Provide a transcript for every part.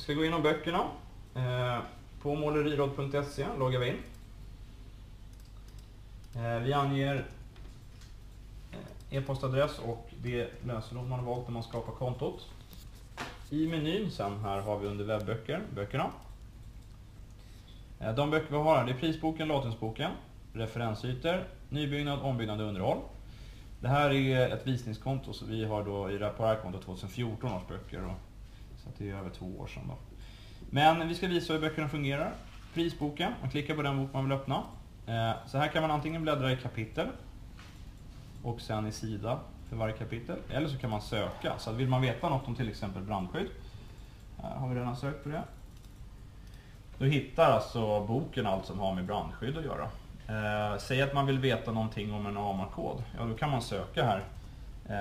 ska gå igenom böckerna. På målerirad.se loggar vi in. Vi anger e-postadress och det lösenord man har valt när man skapar kontot. I menyn sen här har vi under böckerna. De böcker vi har här, det är prisboken, latensboken, referensytor, nybyggnad, ombyggnad och underhåll. Det här är ett visningskonto, så vi har då i på det här kontot 2014 års böcker då. Så att det är över 2 år sedan då. Men vi ska visa hur böckerna fungerar. Prisboken, man klickar på den bok man vill öppna. Så här kan man antingen bläddra i kapitel och sen i sida för varje kapitel. Eller så kan man söka. Så vill man veta något om till exempel brandskydd, har vi redan sökt på det. Då hittar alltså boken allt som har med brandskydd att göra. Säg att man vill veta någonting om en AMA-kod. Ja, då kan man söka här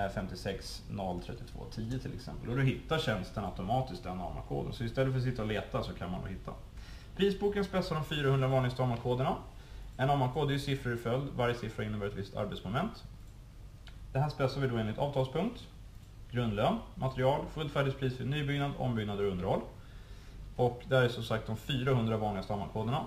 5603210 till exempel. Och då hittar tjänsten automatiskt den AMA-koden. Så istället för att sitta och leta så kan man då hitta. Prisboken spetsar de 400 vanligaste AMA-koderna. En AMA-kod är siffror i följd. Varje siffra innebär ett visst arbetsmoment. Det här spetsar vi då enligt avtalspunkt, grundlön, material, fullfärdigt pris för nybyggnad, ombyggnad och underhåll. Och där är som sagt de 400 vanligaste AMA-koderna.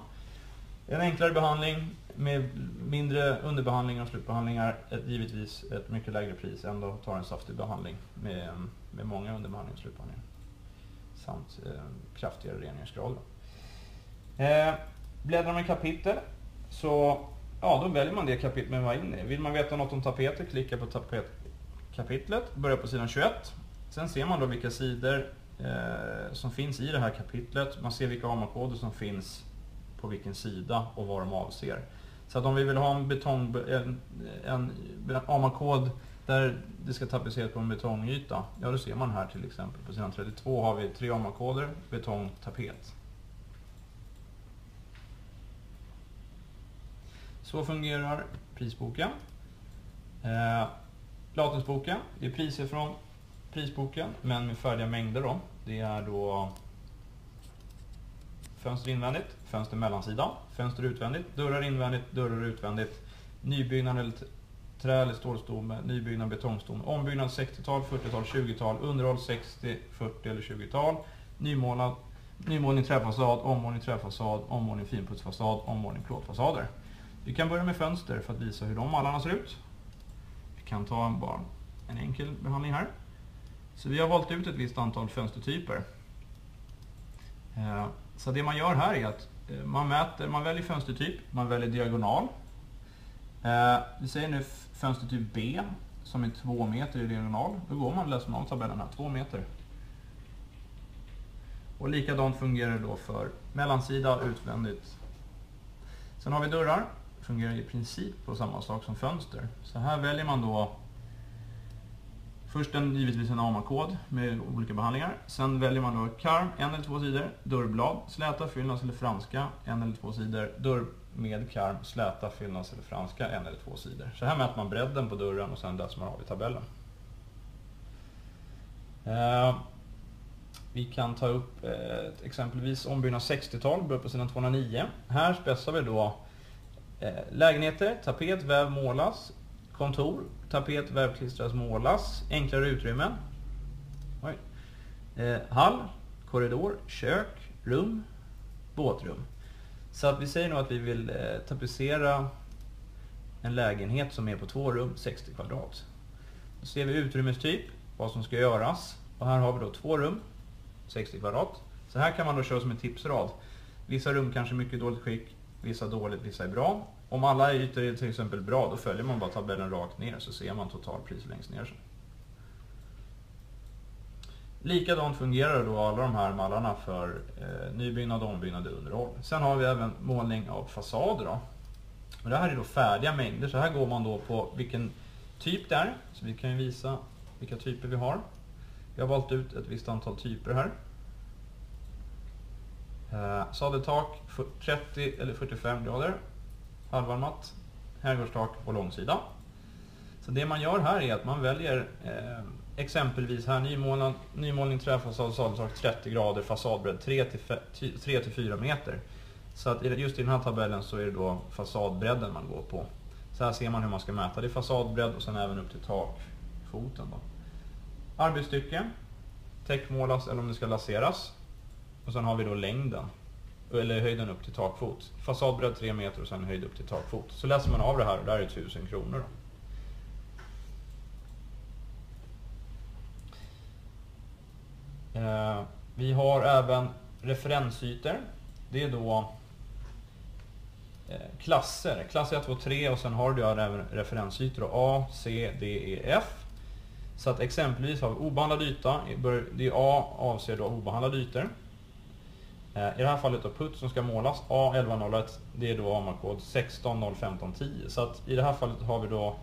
En enklare behandling med mindre underbehandlingar och slutbehandlingar, givetvis ett mycket lägre pris än då tar en saftig behandling med många underbehandlingar och slutbehandlingar. Samt kraftigare reningsgrader. Bläddrar man i kapitel så då väljer man det kapitel man var inne i. Vill man veta något om tapeter, klicka på tapetkapitlet, börja på sidan 21. Sen ser man då vilka sidor som finns i det här kapitlet. Man ser vilka AMA-koder som finns på vilken sida och vad de avser. Så att om vi vill ha en AMA-kod där det ska tapetseras på en betongyta, ja då ser man här till exempel på sidan 32 har vi 3 AMA-koder, betong, tapet. Så fungerar prisboken. Latensboken, det är priser från prisboken men med färdiga mängder då. Det är då fönster invändigt, fönster mellansida, fönster utvändigt, dörrar invändigt, dörrar utvändigt, nybyggnad eller trä- eller stålstomme, nybyggnad betongstomme, ombyggnad 60-tal, 40-tal, 20-tal, underhåll 60, 40 eller 20-tal, nymålning träfasad, ommålning träfasad, ommålning finputsfasad, ommålning plåtfasader. Vi kan börja med fönster för att visa hur de mallarna ser ut. Vi kan ta bara en enkel behandling här. Så vi har valt ut ett visst antal fönstertyper. Så det man gör här är att man väljer fönstertyp, man väljer diagonal. Vi säger nu fönstertyp B som är 2 meter i diagonal. Då går man och läser av tabellen här, 2 meter. Och likadant fungerar det då för mellansida utvändigt. Sen har vi dörrar. Fungerar i princip på samma sak som fönster. Så här väljer man då först givetvis en AMA-kod med olika behandlingar. Sen väljer man då karm, 1 eller 2 sidor, dörrblad, släta, fyllnads eller franska, 1 eller 2 sidor, dörr med karm, släta, fyllnads eller franska, 1 eller 2 sidor. Så här mäter man bredden på dörren och sen läser man av i tabellen. Vi kan ta upp exempelvis ombyggnad 60-tal, börjar på sidan 209. Här spetsar vi då lägenheter, tapet, väv, målas, kontor, tapet, väv, klistras, målas, enklare utrymmen, hall, korridor, kök, rum, båtrum. Så att vi säger nu att vi vill tapetsera en lägenhet som är på 2 rum, 60 kvadrat. Då ser vi utrymmestyp, vad som ska göras. Och här har vi då 2 rum, 60 kvadrat. Så här kan man då köra som en tipsrad. Vissa rum kanske är mycket dåligt skick, vissa dåligt, vissa är bra. Om alla ytor är till exempel bra, då följer man bara tabellen rakt ner så ser man totalpris längst ner. Likadant fungerar då alla de här mallarna för nybyggnad, ombyggnad och underhåll. Sen har vi även målning av fasader då. Och det här är då färdiga mängder, så här går man då på vilken typ det är. Så vi kan ju visa vilka typer vi har. Vi har valt ut ett visst antal typer här. Sadeltak 30 eller 45 grader, halvarmat, herrgårdstak och långsida. Så det man gör här är att man väljer exempelvis här nymålning träfasad, sadeltak 30 grader, fasadbredd 3-4 meter. Så att just i den här tabellen så är det då fasadbredden man går på. Så här ser man hur man ska mäta. Det är fasadbredd och sen även upp till takfoten då. Arbetsstycke, täckmålas eller om det ska laseras. Och sen har vi då längden, eller höjden upp till takfot. Fasadbredd 3 meter och sen höjd upp till takfot. Så läser man av det här och där är 1000 kronor då. Vi har även referensytor. Det är då klasser. Klass 1, 2, 3 och sen har du även referensytor A, C, D, E, F. Så att exempelvis har vi obehandlad yta. Det är A avser då obehandlade ytor. I det här fallet då putt som ska målas A1101, det är då AMA-kod 16015110. Så att i det här fallet har vi då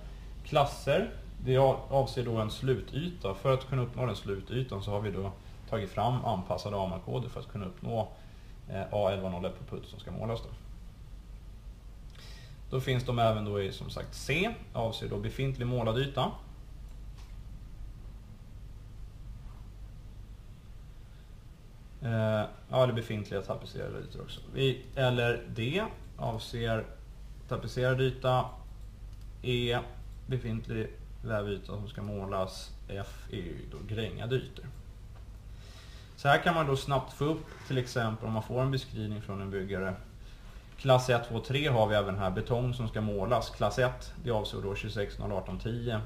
klasser. Det avser då en slutyta. För att kunna uppnå den slutytan så har vi då tagit fram anpassade AMA-koder för att kunna uppnå A1101 på putt som ska målas då. Då finns de även då i som sagt C, avser då befintlig målad yta. Eller befintliga tapetserade ytor också. Eller D avser tapetserad yta. E befintlig vävyta som ska målas. F är ju då grängade ytor. Så här kan man då snabbt få upp till exempel om man får en beskrivning från en byggare. Klass 1, 2, 3 har vi även här betong som ska målas. Klass 1 det avser då 26.018.10.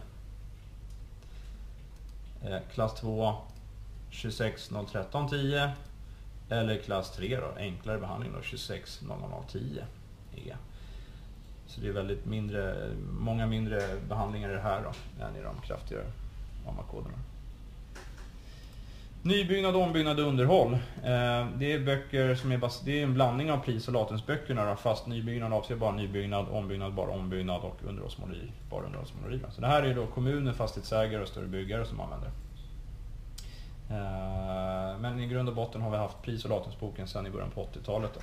Klass 2 26.013.10. Eller klass 3 då, enklare behandling då 26.00.10 E. Så det är väldigt många mindre behandlingar i det här då än i de kraftigare AMA-koderna. Nybyggnad, ombyggnad och underhåll. Det är böcker som det är en blandning av pris- och latensböckerna då, fast nybyggnad avser bara nybyggnad, ombyggnad bara ombyggnad och underhållsmåleri bara underhållsmåleri. Så det här är då kommuner, fastighetsägare och större byggare som använder. Men i grund och botten har vi haft pris- och latensboken sedan i början på 80-talet då.